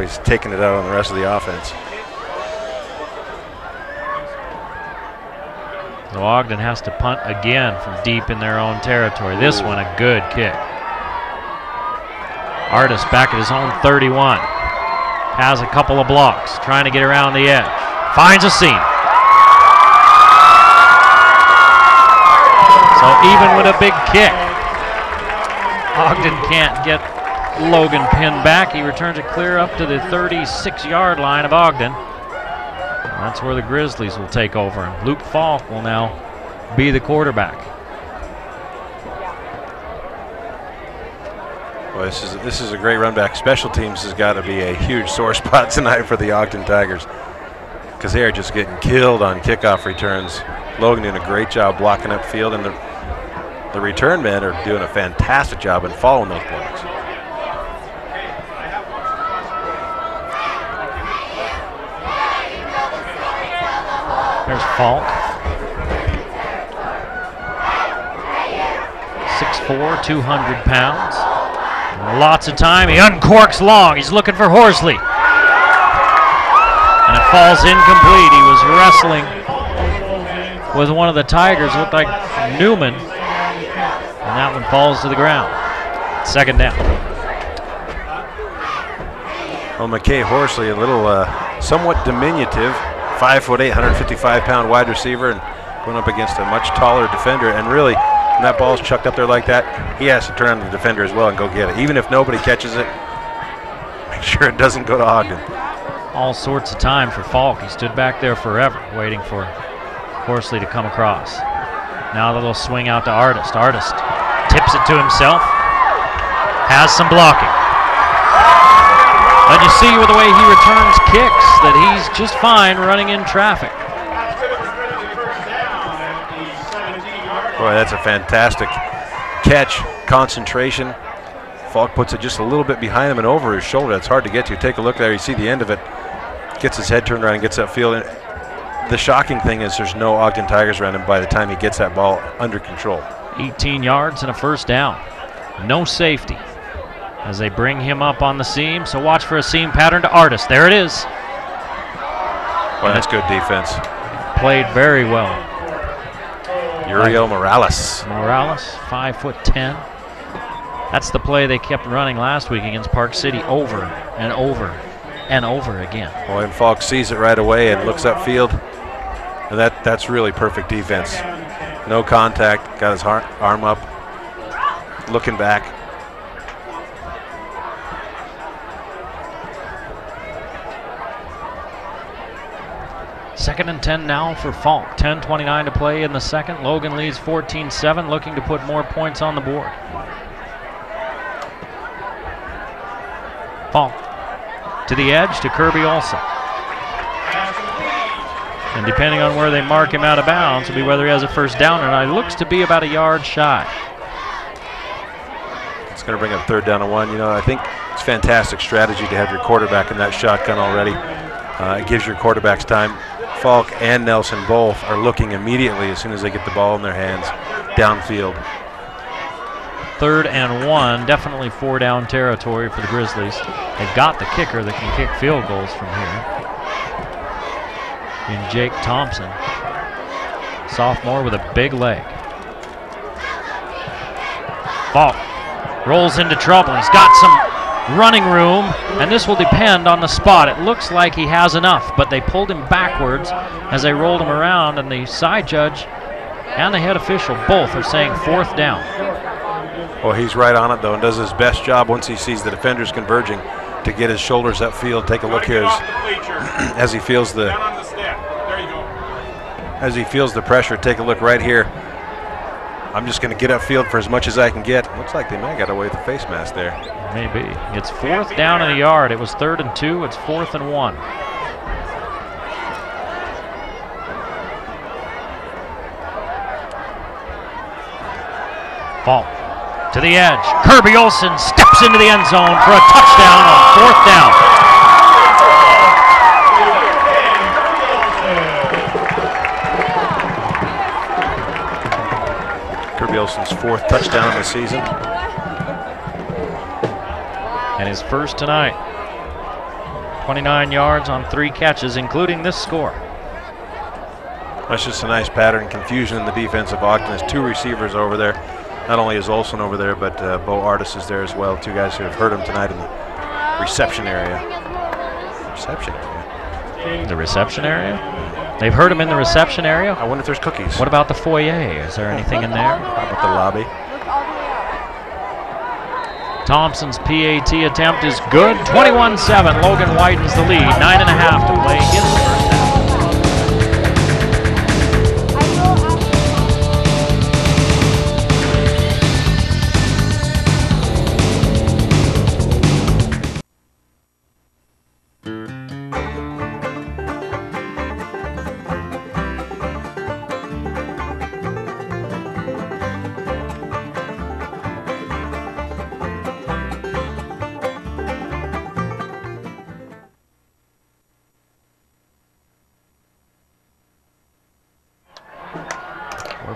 he's taking it out on the rest of the offense. So Ogden has to punt again from deep in their own territory. This one a good kick. Artist back at his own 31. Has a couple of blocks, trying to get around the edge. Finds a seam. So even with a big kick, Ogden can't get Logan pinned back. He returns it clear up to the 36-yard line of Ogden. That's where the Grizzlies will take over. And Luke Falk will now be the quarterback. Well, this is a great run back. Special teams has got to be a huge sore spot tonight for the Ogden Tigers, because they are just getting killed on kickoff returns. Logan doing a great job blocking up field, and the return men are doing a fantastic job in following those blocks. There's Falk. 6'4", 200 pounds. Lots of time. He uncorks long. He's looking for Horsley. And it falls incomplete. He was wrestling with one of the Tigers. It looked like Newman. And that one falls to the ground. Second down. Well, McKay Horsley, a little somewhat diminutive, 5'8", 155-pound wide receiver, and going up against a much taller defender. And really, when that ball's chucked up there like that, he has to turn on the defender as well and go get it. Even if nobody catches it, make sure it doesn't go to Ogden. All sorts of time for Falk. He stood back there forever waiting for Horsley to come across. Now the little swing out to Artist. Artist tips it to himself. Has some blocking. And you see with the way he returns kicks that he's just fine running in traffic. Boy, that's a fantastic catch, concentration. Falk puts it just a little bit behind him and over his shoulder. It's hard to get to. Take a look there. You see the end of it. Gets his head turned around and gets that field. And the shocking thing is there's no Ogden Tigers around him by the time he gets that ball under control. 18 yards and a first down. No safety as they bring him up on the seam. So watch for a seam pattern to Artist. There it is. Well, that's good defense. Played very well. Uriel Morales. Morales, 5'10". That's the play they kept running last week against Park City over and over and over again. Boy, and Falk sees it right away and looks upfield. And that's really perfect defense. No contact, got his arm up, looking back. Second and 10 now for Falk. 10:29 to play in the second. Logan leads 14-7, looking to put more points on the board. Falk to the edge to Kirby Olson. And depending on where they mark him out of bounds will be whether he has a first down or not. He looks to be about a yard shy. It's going to bring up third down and 1. You know, I think it's fantastic strategy to have your quarterback in that shotgun already. It gives your quarterbacks time. Falk and Nelson both are looking immediately as soon as they get the ball in their hands downfield. Third and 1, definitely 4-down territory for the Grizzlies. They've got the kicker that can kick field goals from here in Jake Thompson, sophomore with a big leg. Falk rolls into trouble. He's got some running room, and this will depend on the spot. It looks like he has enough, but they pulled him backwards as they rolled him around, and the side judge and the head official both are saying fourth down. Well, he's right on it, though, and does his best job once he sees the defenders converging to get his shoulders upfield. Take a look here as he feels the pressure. Take a look right here. I'm just going to get upfield for as much as I can get. Looks like they might have got away with the face mask there. Maybe. It's fourth down and a yard. It was 3rd and 2. It's 4th and 1. Falk to the edge. Kirby Olson steps into the end zone for a touchdown on 4th down. Kirby Olson's 4th touchdown of the season. And his first tonight. 29 yards on 3 catches, including this score. That's just a nice pattern. Confusion in the defense of Ogden. There's 2 receivers over there. Not only is Olsen over there, but Bo Artis is there as well. 2 guys who have hurt him tonight in the reception area. The reception area? They've hurt him in the reception area? I wonder if there's cookies. What about the foyer? Is there anything in there? How about the lobby? Thompson's PAT attempt is good. 21-7. Logan widens the lead. 9.5 to play in the first half.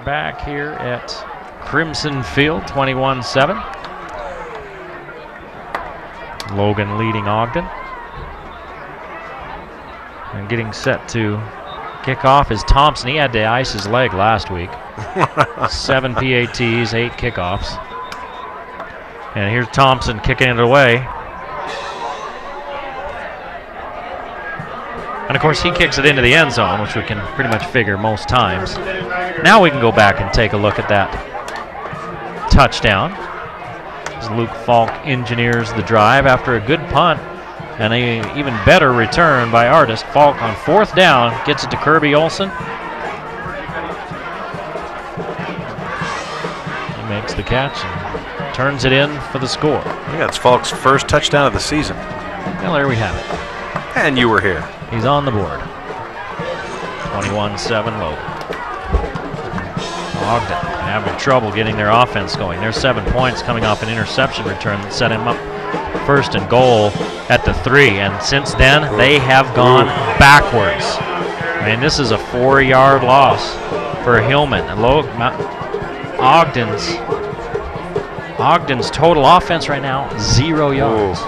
Back here at Crimson Field, 21-7. Logan leading Ogden. And getting set to kick off is Thompson. He had to ice his leg last week. 7 PATs, 8 kickoffs. And here's Thompson kicking it away. And of course he kicks it into the end zone, which we can pretty much figure most times. Now we can go back and take a look at that touchdown. As Luke Falk engineers the drive after a good punt and an even better return by Artis. Falk on 4th down gets it to Kirby Olsen. He makes the catch and turns it in for the score. I think that's Falk's first touchdown of the season. Well, there we have it. And you were here. He's on the board. 21-7 Logan. Ogden having trouble getting their offense going. There's 7 points coming off an interception return that set him up 1st and goal at the 3. And since then, they have gone backwards. I mean, this is a 4-yard loss for Hillman. And Ogden's total offense right now, 0 yards.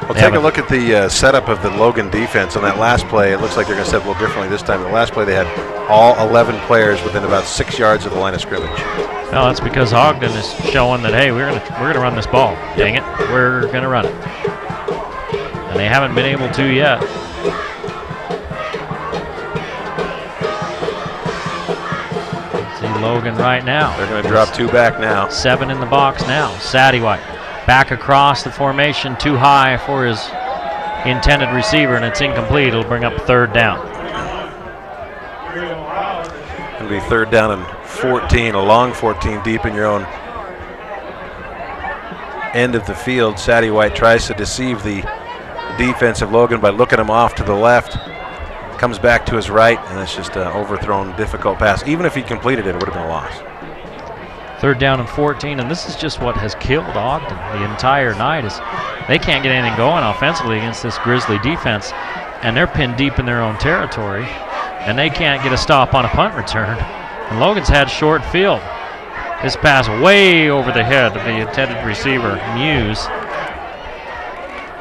Well, take a look at the setup of the Logan defense on that last play. It looks like they're going to set up a little differently this time. The last play, they had all 11 players within about 6 yards of the line of scrimmage. Well, that's because Ogden is showing that, hey, we're gonna run this ball. Dang it, we're gonna run it, and they haven't been able to yet. See Logan right now. They're going to drop 2 back now. 7 in the box now. Saddywhite back across the formation, too high for his intended receiver, and it's incomplete. It'll bring up 3rd down. It'll be 3rd down and 14, a long 14 deep in your own end of the field. Saddywhite tries to deceive the defense of Logan by looking him off to the left. Comes back to his right, and it's just an overthrown, difficult pass. Even if he completed it, it would have been a loss. 3rd down and 14, and this is just what has killed Ogden the entire night. Is they can't get anything going offensively against this Grizzly defense, and they're pinned deep in their own territory, and they can't get a stop on a punt return. And Logan's had short field. This pass way over the head of the intended receiver, Muse.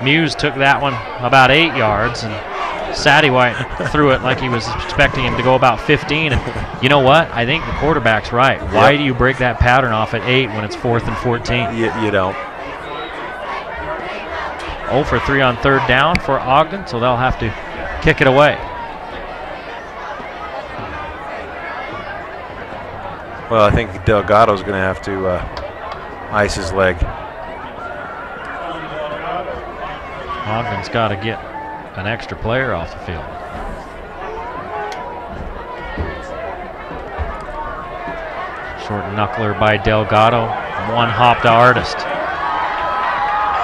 Muse took that one about 8 yards, and Saddywhite threw it like he was expecting him to go about 15. And you know what? I think the quarterback's right. Why do you break that pattern off at 8 when it's 4th and 14? You don't. 0 for 3 on 3rd down for Ogden, so they'll have to kick it away. Well, I think Delgado's going to have to ice his leg. Ogden's got to get an extra player off the field. Short knuckler by Delgado. 1 hop to Artist.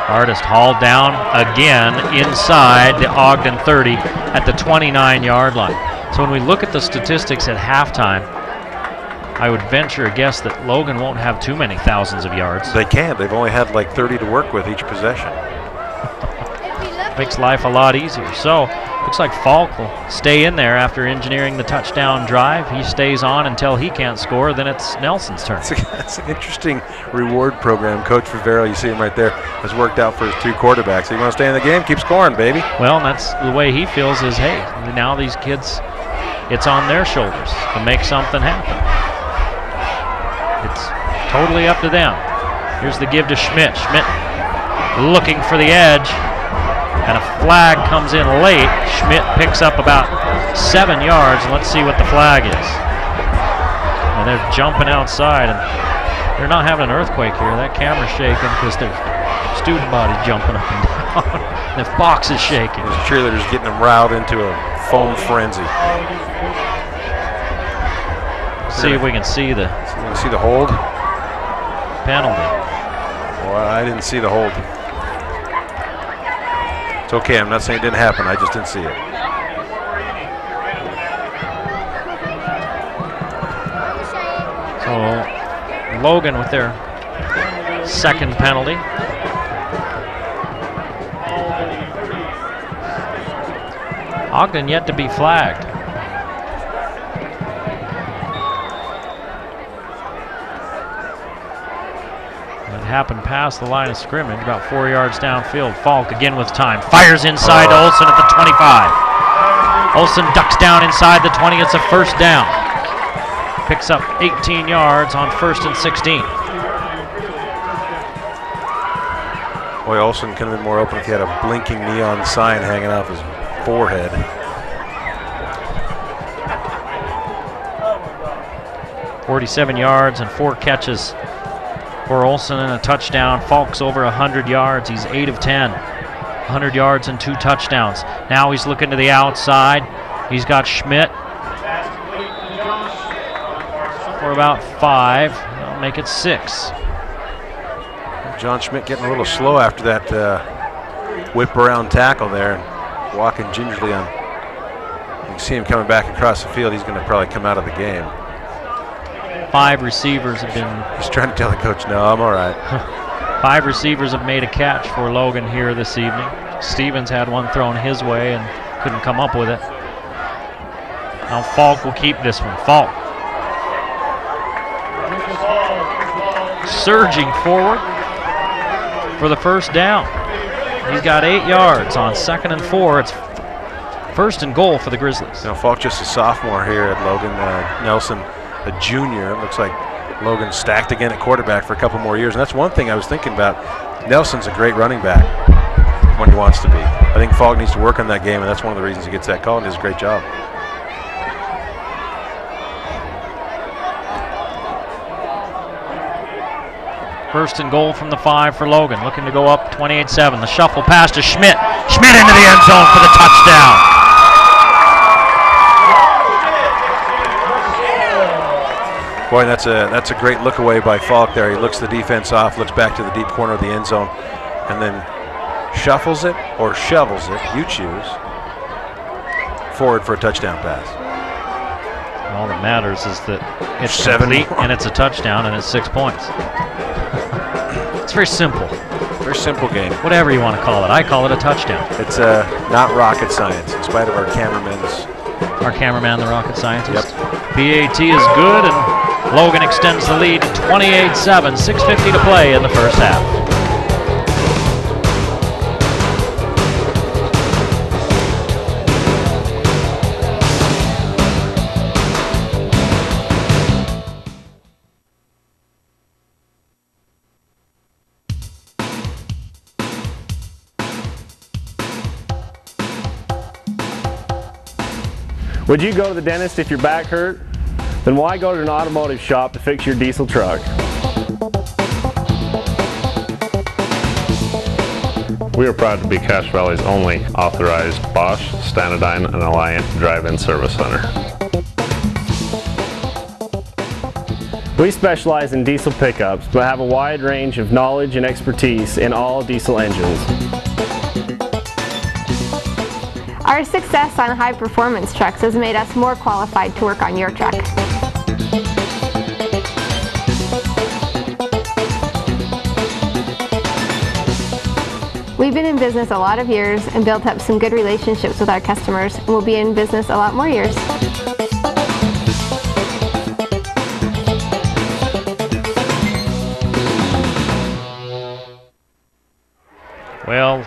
Artist hauled down again inside the Ogden 30 at the 29-yard line. So when we look at the statistics at halftime, I would venture a guess that Logan won't have too many thousands of yards. They can't. They've only had like 30 to work with each possession. makes life a lot easier. So looks like Falk will stay in there after engineering the touchdown drive. He stays on until he can't score. Then it's Nelson's turn. That's an interesting reward program. Coach Rivera, you see him right there, has worked out for his 2 quarterbacks. So you want to stay in the game? Keep scoring, baby. Well, that's the way he feels is, hey, now these kids, it's on their shoulders to make something happen. It's totally up to them. Here's the give to Schmidt. Schmidt looking for the edge, and a flag comes in late. Schmidt picks up about 7 yards, and let's see what the flag is. And they're jumping outside, and they're not having an earthquake here. That camera's shaking because their student body's jumping up and down. The box is shaking. Those cheerleaders getting them riled into a foam frenzy. See if we can see the hold? Penalty. Well, I didn't see the hold. It's okay, I'm not saying it didn't happen, I just didn't see it. So Logan with their second penalty. Ogden yet to be flagged. Happened past the line of scrimmage, about 4 yards downfield. Falk again with time. Fires inside to Olsen at the 25. Olsen ducks down inside the 20. It's a first down. Picks up 18 yards on 1st and 16. Boy, Olsen could have been more open if he had a blinking neon sign hanging off his forehead. .47 yards and 4 catches for Olsen and a touchdown. Falk's over 100 yards. He's 8 of 10. 100 yards and 2 touchdowns. Now he's looking to the outside. He's got Schmidt for about 5. That'll make it 6. John Schmidt getting a little slow after that whip around tackle there, and walking gingerly on. You can see him coming back across the field. He's going to probably come out of the game. 5 receivers have been... He's trying to tell the coach, no, I'm all right. 5 receivers have made a catch for Logan here this evening. Stevens had one thrown his way and couldn't come up with it. Now Falk will keep this one. Falk surging forward for the first down. He's got 8 yards on 2nd and 4. It's 1st and goal for the Grizzlies. Now Falk just a sophomore here at Logan. Nelson a junior. It looks like Logan stacked again at quarterback for a couple more years. And that's one thing I was thinking about. Nelson's a great running back when he wants to be. I think Falk needs to work on that game, and that's one of the reasons he gets that call, and does a great job. First and goal from the 5 for Logan. Looking to go up 28-7. The shuffle pass to Schmidt. Schmidt into the end zone for the touchdown. Boy, that's a great look away by Falk there. He looks the defense off, looks back to the deep corner of the end zone, and then shuffles it or shovels it, you choose, forward for a touchdown pass. All that matters is that it's complete and it's a touchdown and it's 6 points. It's very simple. Very simple game. Whatever you want to call it. I call it a touchdown. It's not rocket science, in spite of our cameraman's. Our cameraman, the rocket scientist. Yep. BAT is good, and Logan extends the lead to 28-7. 6:50 to play in the first half. Would you go to the dentist if your back hurt? Then why go to an automotive shop to fix your diesel truck? We are proud to be Cache Valley's only authorized Bosch, Stanadyne, and Alliant drive-in service center. We specialize in diesel pickups, but have a wide range of knowledge and expertise in all diesel engines. Our success on high-performance trucks has made us more qualified to work on your truck. We've been in business a lot of years and built up some good relationships with our customers, and we'll be in business a lot more years. Well,